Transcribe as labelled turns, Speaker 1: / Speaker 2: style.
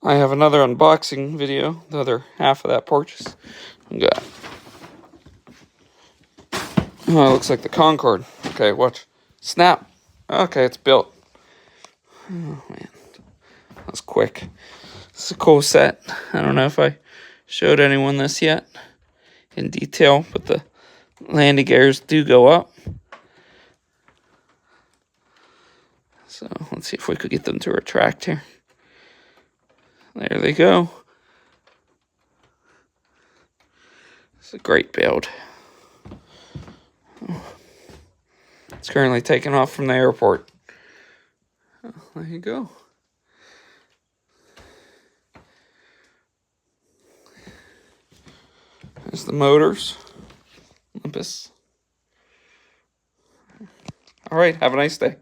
Speaker 1: I have another unboxing video, the other half of that purchase. Got. Oh, it looks like the Concorde. Okay, watch. Snap. Okay, it's built. Oh, man. That was quick. It's a cool set. I don't know if I showed anyone this yet in detail, but the landing gears do go up. So let's see if we could get them to retract here. There they go. It's a great build. It's currently taking off from the airport. Oh, there you go. There's the motors. Olympus. All right, have a nice day.